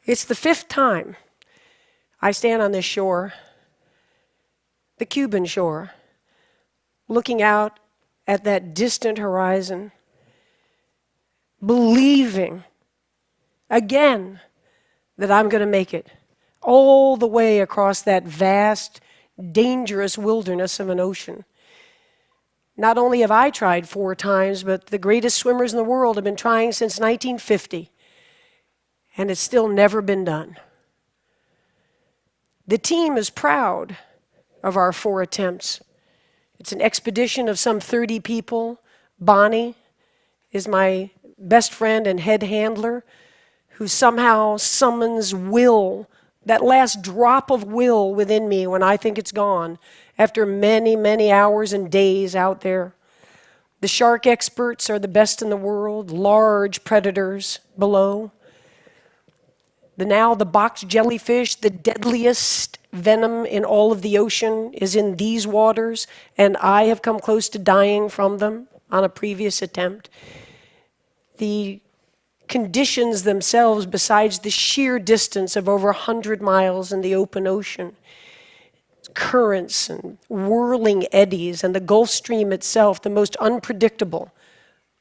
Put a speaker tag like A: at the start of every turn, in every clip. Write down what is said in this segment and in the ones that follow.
A: It's the 5th time I stand on this shore, the Cuban shore, looking out at that distant horizon, believing again that I'm going to make it all the way across that vast, dangerous wilderness of an ocean. Not only have I tried 4 times, but the greatest swimmers in the world have been trying since 1950, and it's still never been done. The team is proud of our 4 attempts. It's an expedition of some 30 people. Bonnie is my best friend and head handler, who somehow summons will, that last drop of will within me when I think it's gone, after many, many hours and days out there. The shark experts are the best in the world, large predators below. The box jellyfish, the deadliest venom in all of the ocean, is in these waters, and I have come close to dying from them on a previous attempt. The conditions themselves, besides the sheer distance of over 100 miles in the open ocean, currents and whirling eddies, and the Gulf Stream itself, the most unpredictable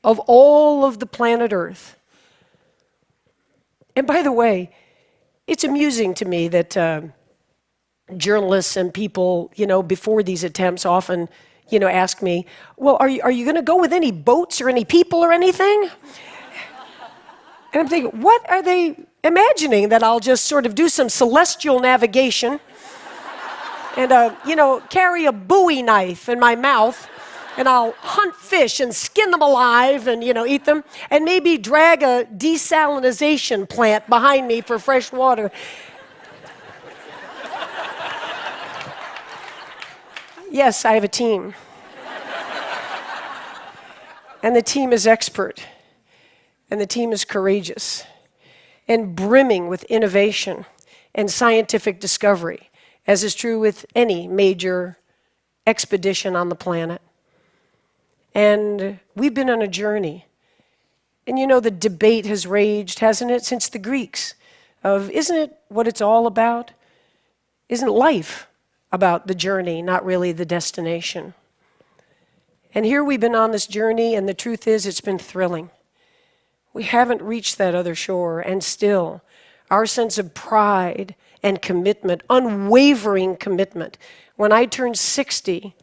A: of all of the planet Earth. And by the way, it's amusing to me that journalists and people, before these attempts often, ask me, well, are you going to go with any boats or any people or anything? And I'm thinking, what are they imagining? That I'll just sort of do some celestial navigation and, carry a Bowie knife in my mouth, and I'll hunt fish and skin them alive and, eat them, and maybe drag a desalinization plant behind me for fresh water. Yes, I have a team. And the team is expert. And the team is courageous and brimming with innovation and scientific discovery, as is true with any major expedition on the planet. And we've been on a journey. And the debate has raged, hasn't it, since the Greeks, of isn't it what it's all about? Isn't life about the journey, not really the destination? And here we've been on this journey, and the truth is it's been thrilling. We haven't reached that other shore, and still, our sense of pride and commitment, unwavering commitment. When I turned 60,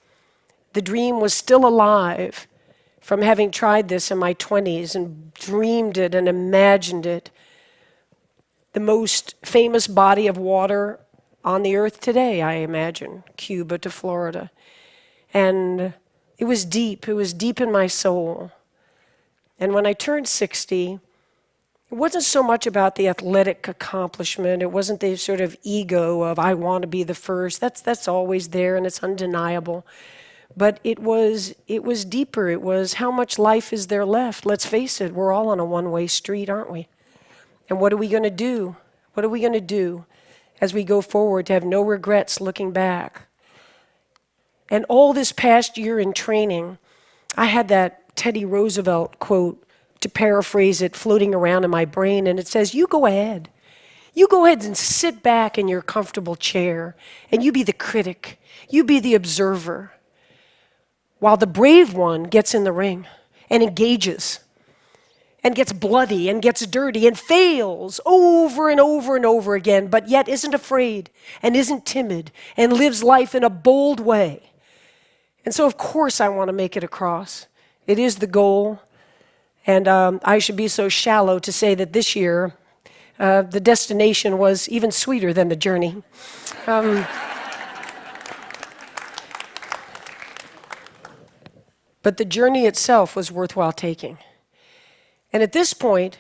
A: the dream was still alive from having tried this in my 20s and dreamed it and imagined it. The most famous body of water on the earth today, I imagine, Cuba to Florida. And it was deep in my soul. And when I turned 60, it wasn't so much about the athletic accomplishment. It wasn't the sort of ego of, I want to be the first. That's always there, and it's undeniable. But it was deeper. It was, how much life is there left? Let's face it, we're all on a one-way street, aren't we? And what are we going to do? What are we going to do as we go forward to have no regrets looking back? And all this past year in training, I had that Teddy Roosevelt quote, to paraphrase it, floating around in my brain, and it says, you go ahead. You go ahead and sit back in your comfortable chair, and you be the critic. You be the observer, while the brave one gets in the ring and engages and gets bloody and gets dirty and fails over and over and over again, but yet isn't afraid and isn't timid and lives life in a bold way. And so, of course, I want to make it across. It is the goal, and I should be so shallow to say that this year the destination was even sweeter than the journey. But the journey itself was worthwhile taking. And at this point,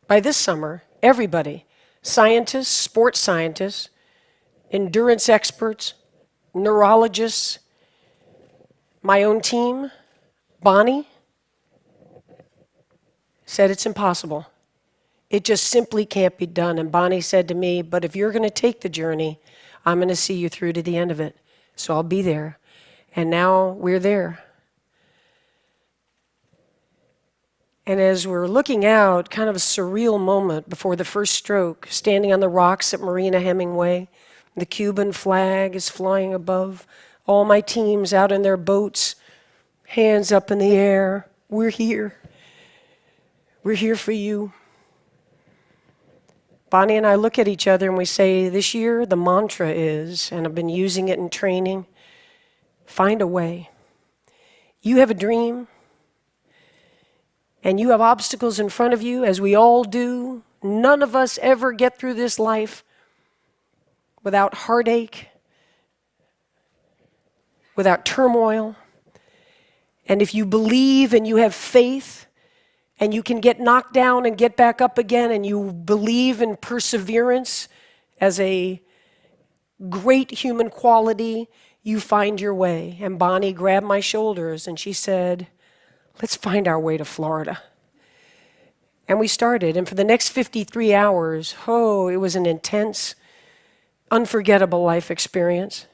A: by this summer, everybody, scientists, sports scientists, endurance experts, neurologists, my own team, Bonnie, said it's impossible. It just simply can't be done. And Bonnie said to me, but if you're going to take the journey, I'm going to see you through to the end of it. So I'll be there. And now we're there. And as we're looking out, kind of a surreal moment before the first stroke, standing on the rocks at Marina Hemingway, the Cuban flag is flying above, all my teams out in their boats, hands up in the air. We're here. We're here for you. Bonnie and I look at each other and we say, this year the mantra is, and I've been using it in training, find a way. You have a dream, and you have obstacles in front of you, as we all do. None of us ever get through this life without heartache, without turmoil. And if you believe and you have faith, and you can get knocked down and get back up again, and you believe in perseverance as a great human quality, you find your way. And Bonnie grabbed my shoulders and she said, let's find our way to Florida. And we started. And for the next 53 hours, it was an intense, unforgettable life experience.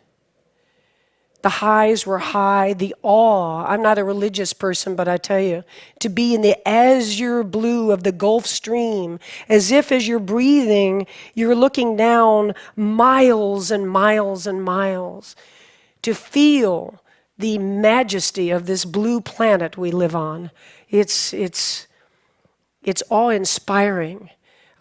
A: The highs were high, the awe. I'm not a religious person, but I tell you, to be in the azure blue of the Gulf Stream, as if as you're breathing, you're looking down miles and miles and miles, to feel the majesty of this blue planet we live on. It's awe-inspiring.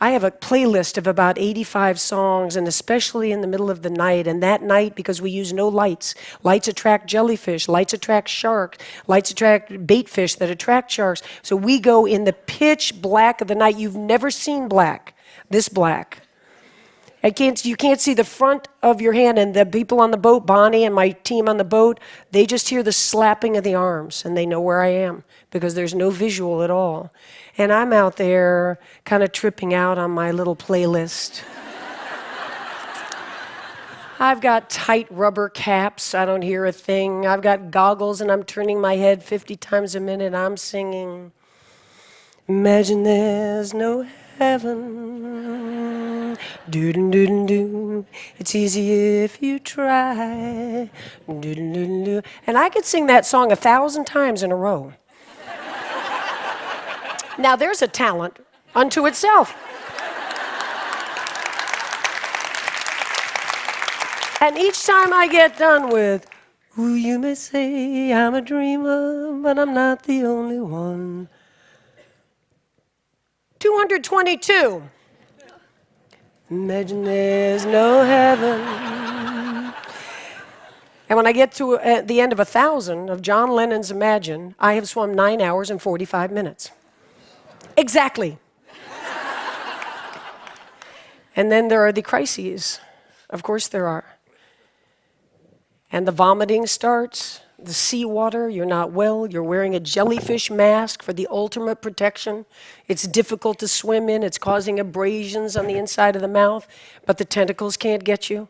A: I have a playlist of about 85 songs, and especially in the middle of the night. And that night, because we use no lights, lights attract jellyfish, lights attract sharks, lights attract bait fish that attract sharks. So we go in the pitch black of the night. You've never seen black, this black. You can't see the front of your hand, and the people on the boat, Bonnie and my team on the boat, they just hear the slapping of the arms, and they know where I am because there's no visual at all. And I'm out there kind of tripping out on my little playlist. I've got tight rubber caps. I don't hear a thing. I've got goggles, and I'm turning my head 50 times a minute. I'm singing, imagine there's no heaven. Do-do-do-do-do. It's easy if you try. Do-do-do-do. And I could sing that song 1,000 times in a row. Now there's a talent unto itself. And each time I get done with, ooh, you may say I'm a dreamer, but I'm not the only one. 222. Imagine there's no heaven. And when I get to the end of 1,000 of John Lennon's Imagine, I have swum 9 hours and 45 minutes. Exactly. And then there are the crises. Of course there are. And the vomiting starts, the seawater, you're not well, you're wearing a jellyfish mask for the ultimate protection. It's difficult to swim in, it's causing abrasions on the inside of the mouth, but the tentacles can't get you.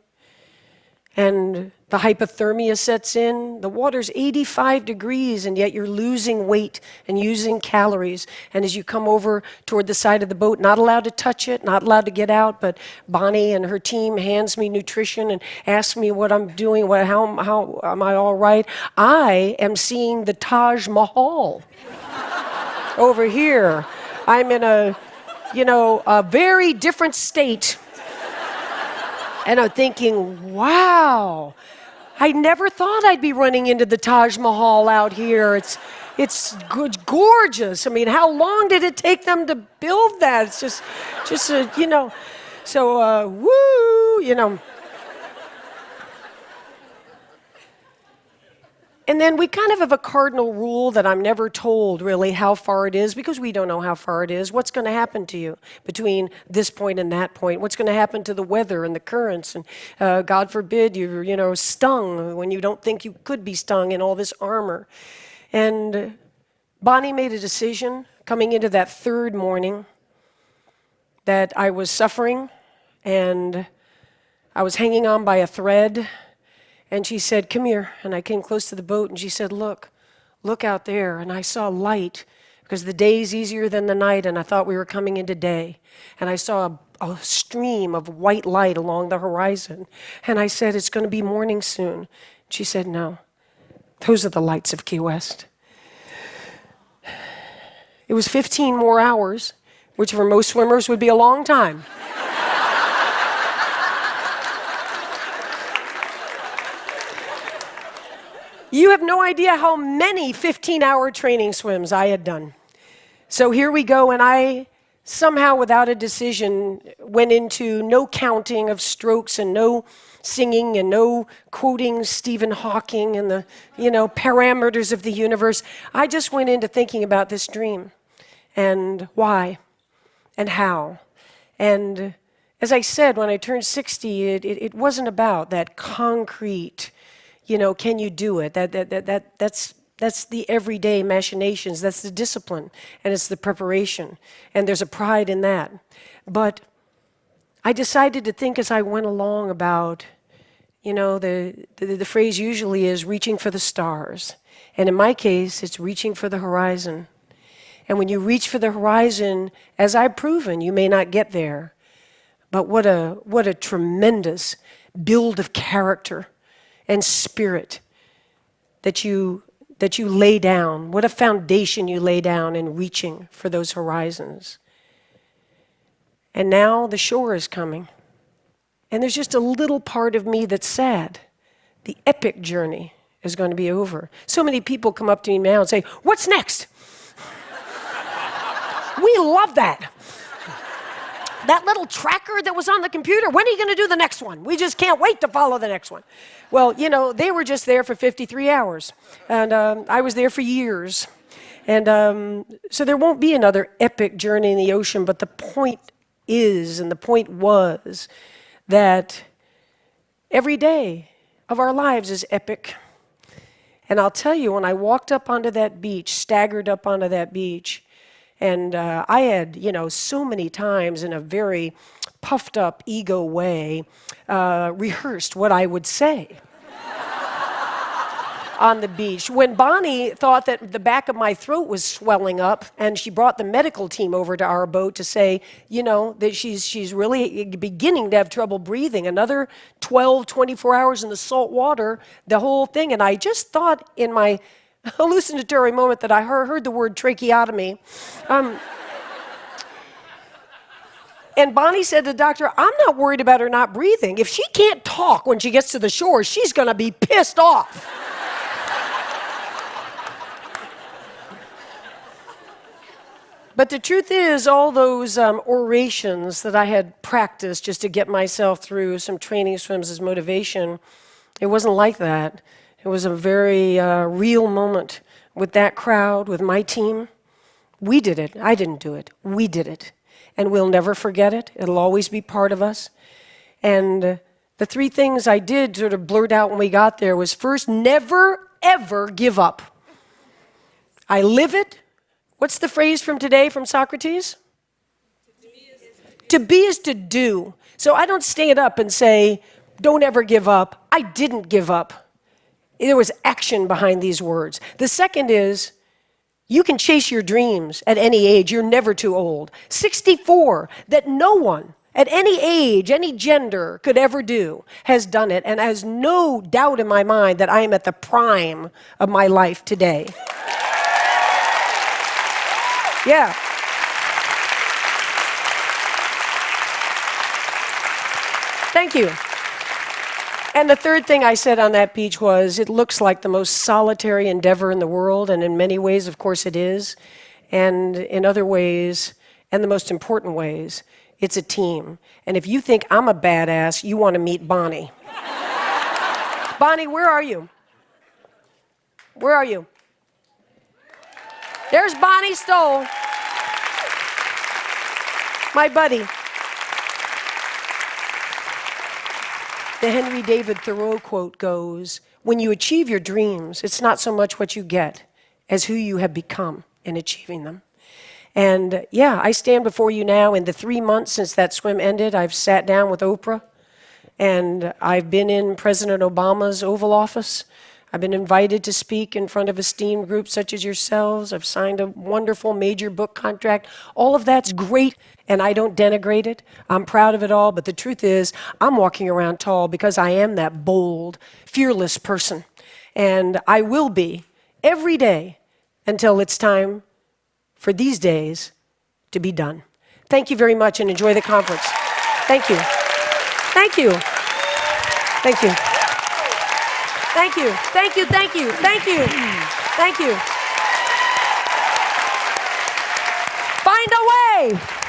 A: And the hypothermia sets in. The water's 85 degrees, and yet you're losing weight and using calories. And as you come over toward the side of the boat, not allowed to touch it, not allowed to get out, but Bonnie and her team hands me nutrition and asks me what I'm doing, how am I all right? I am seeing the Taj Mahal over here. I'm in a very different state. And I'm thinking, wow, I never thought I'd be running into the Taj Mahal out here. It's gorgeous. I mean, how long did it take them to build that? It's just so, woo. And then we kind of have a cardinal rule that I'm never told really how far it is, because we don't know how far it is. What's going to happen to you between this point and that point? What's going to happen to the weather and the currents? And God forbid you're stung when you don't think you could be stung in all this armor. And Bonnie made a decision coming into that third morning that I was suffering and I was hanging on by a thread. And she said, come here. And I came close to the boat, and she said, look out there. And I saw light, because the day's easier than the night, and I thought we were coming into day. And I saw a stream of white light along the horizon. And I said, it's going to be morning soon. She said, no, those are the lights of Key West. It was 15 more hours, which for most swimmers would be a long time. You have no idea how many 15-hour training swims I had done. So here we go, and I somehow, without a decision, went into no counting of strokes and no singing and no quoting Stephen Hawking and the, parameters of the universe. I just went into thinking about this dream and why and how. And as I said, when I turned 60, it wasn't about that concrete, can you do it? That's the everyday machinations. That's the discipline, and it's the preparation, and there's a pride in that. But I decided to think as I went along about, the phrase usually is reaching for the stars, and in my case, it's reaching for the horizon. And when you reach for the horizon, as I've proven, you may not get there, but what a tremendous build of character and spirit that you lay down. What a foundation you lay down in reaching for those horizons. And now the shore is coming. And there's just a little part of me that's sad. The epic journey is going to be over. So many people come up to me now and say, "What's next?" We love that. That little tracker that was on the computer, when are you going to do the next one? We just can't wait to follow the next one. Well, they were just there for 53 hours. And I was there for years. And so there won't be another epic journey in the ocean, but the point is, and the point was, that every day of our lives is epic. And I'll tell you, when I walked up onto that beach, staggered up onto that beach, and I had, so many times in a very puffed up ego way, rehearsed what I would say on the beach. When Bonnie thought that the back of my throat was swelling up, and she brought the medical team over to our boat to say, that she's really beginning to have trouble breathing. Another 12, 24 hours in the salt water, the whole thing. And I just thought in my hallucinatory moment that I heard the word tracheotomy. And Bonnie said to the doctor, "I'm not worried about her not breathing. If she can't talk when she gets to the shore, she's going to be pissed off." But the truth is, all those orations that I had practiced just to get myself through some training swims as motivation, it wasn't like that. It was a very real moment with that crowd, with my team. We did it. I didn't do it. We did it. And we'll never forget it. It'll always be part of us. And the three things I did sort of blurt out when we got there was, first, never, ever give up. I live it. What's the phrase from today from Socrates? To be is to do. So I don't stand up and say, "Don't ever give up." I didn't give up. There was action behind these words. The second is, you can chase your dreams at any age. You're never too old. 64, that no one at any age, any gender could ever do, has done it, and has no doubt in my mind that I am at the prime of my life today. Yeah. Thank you. And the third thing I said on that beach was, it looks like the most solitary endeavor in the world, and in many ways, of course, it is. And in other ways, and the most important ways, it's a team. And if you think I'm a badass, you want to meet Bonnie. Bonnie, where are you? Where are you? There's Bonnie Stoll, my buddy. The Henry David Thoreau quote goes, "When you achieve your dreams, it's not so much what you get as who you have become in achieving them." And yeah, I stand before you now. In the 3 months since that swim ended, I've sat down with Oprah, and I've been in President Obama's Oval Office. I've been invited to speak in front of esteemed groups such as yourselves. I've signed a wonderful major book contract. All of that's great, and I don't denigrate it. I'm proud of it all, but the truth is, I'm walking around tall because I am that bold, fearless person. And I will be every day until it's time for these days to be done. Thank you very much and enjoy the conference. Thank you. Thank you. Thank you. Thank you. Thank you. Thank you. Thank you. Thank you. Find a way.